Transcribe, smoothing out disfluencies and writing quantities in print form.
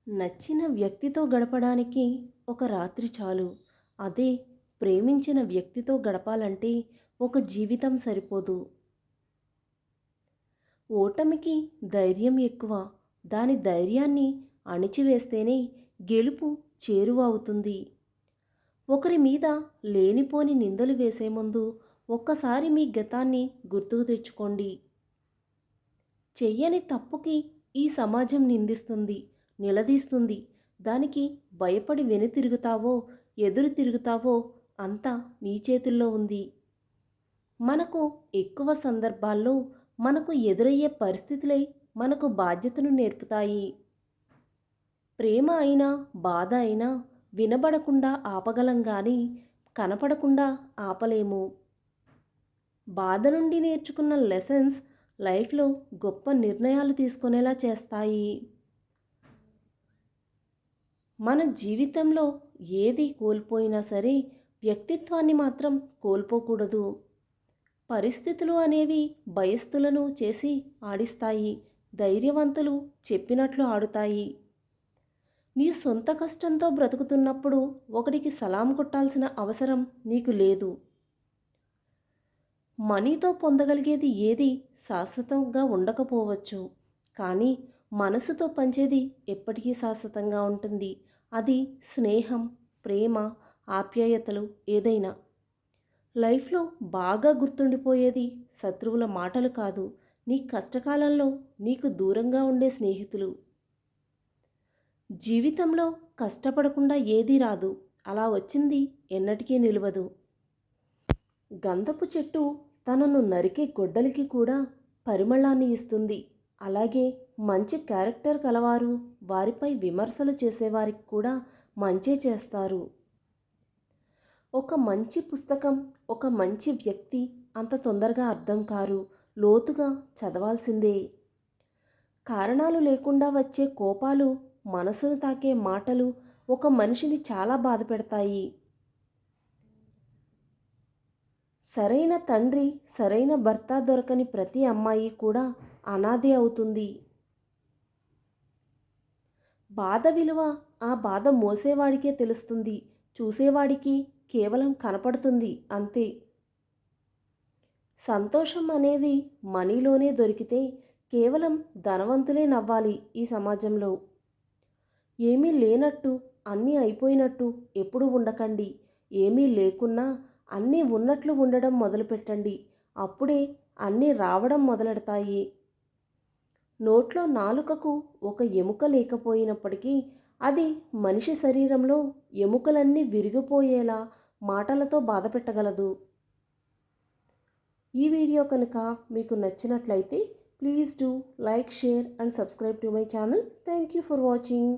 నచ్చిన వ్యక్తితో గడపడానికి ఒక రాత్రి చాలు. అదే ప్రేమించిన వ్యక్తితో గడపాలంటే ఒక జీవితం సరిపోదు. ఓటమికి ధైర్యం ఎక్కువ. దాని ధైర్యాన్ని అణిచివేస్తేనే గెలుపు చేరువ అవుతుంది. ఒకరి మీద లేనిపోని నిందలు వేసే ముందు ఒక్కసారి మీ గతాన్ని గుర్తుకు తెచ్చుకోండి. చెయ్యని తప్పుకి ఈ సమాజం నిందిస్తుంది, నిలదీస్తుంది. దానికి భయపడి వెనుతిరుగుతావో, ఎదురు తిరుగుతావో అంతా నీ చేతుల్లో ఉంది. మనకు ఎక్కువ సందర్భాల్లో మనకు ఎదురయ్యే పరిస్థితులే మనకు బాధ్యతను నేర్పుతాయి. ప్రేమ అయినా, బాధ అయినా వినబడకుండా ఆపగలం గాని కనపడకుండా ఆపలేము. బాధ నుండి నేర్చుకున్న లెసన్స్ లైఫ్లో గొప్ప నిర్ణయాలు తీసుకునేలా చేస్తాయి. మన జీవితంలో ఏది కోల్పోయినా సరే వ్యక్తిత్వాన్ని మాత్రం కోల్పోకూడదు. పరిస్థితులు అనేవి భయస్థులను చేసి ఆడిస్తాయి. ధైర్యవంతులు చెప్పినట్లు ఆడుతాయి. నీ సొంత కష్టంతో బ్రతుకుతున్నప్పుడు ఒకడికి సలాం కొట్టాల్సిన అవసరం నీకు లేదు. మనీతో పొందగలిగేది ఏది శాశ్వతంగా ఉండకపోవచ్చు, కానీ మనసుతో పంచేది ఎప్పటికీ శాశ్వతంగా ఉంటుంది. అది స్నేహం, ప్రేమ, ఆప్యాయతలు ఏదైనా. లైఫ్లో బాగా గుర్తుండిపోయేది శత్రువుల మాటలు కాదు, నీ కష్టకాలంలో నీకు దూరంగా ఉండే స్నేహితులు. జీవితంలో కష్టపడకుండా ఏదీ రాదు. అలా వచ్చింది ఎన్నటికీ నిలవదు. గంధపు చెట్టు తనను నరికే గొడ్డలికి కూడా పరిమళాన్ని ఇస్తుంది. అలాగే మంచి క్యారెక్టర్ కలవారు వారిపై విమర్శలు చేసేవారికి కూడా మంచే చేస్తారు. ఒక మంచి పుస్తకం, ఒక మంచి వ్యక్తి అంత తొందరగా అర్థం కారు. లోతుగా చదవాల్సిందే. కారణాలు లేకుండా వచ్చే కోపాలు, మనసును తాకే మాటలు ఒక మనిషిని చాలా బాధపెడతాయి. సరైన తండ్రి, సరైన భర్త దొరకని ప్రతి అమ్మాయి కూడా అనాథే అవుతుంది. బాధ విలువ ఆ బాధ మోసేవాడికే తెలుస్తుంది. చూసేవాడికి కేవలం కనపడుతుంది అంతే. సంతోషం అనేది మనీలోనే దొరికితే కేవలం ధనవంతులే నవ్వాలి ఈ సమాజంలో. ఏమీ లేనట్టు, అన్నీ అయిపోయినట్టు ఎప్పుడూ ఉండకండి. ఏమీ లేకున్నా అన్నీ ఉన్నట్లు ఉండడం మొదలుపెట్టండి. అప్పుడే అన్నీ రావడం మొదలెడతాయి. నోట్లో నాలుకకు ఒక ఎముక లేకపోయినప్పటికీ అది మనిషి శరీరంలో ఎముకలన్నీ విరిగిపోయేలా మాటలతో బాధపెట్టగలదు. ఈ వీడియో కనుక మీకు నచ్చినట్లయితే please do like, share and subscribe to my channel. Thank you for watching.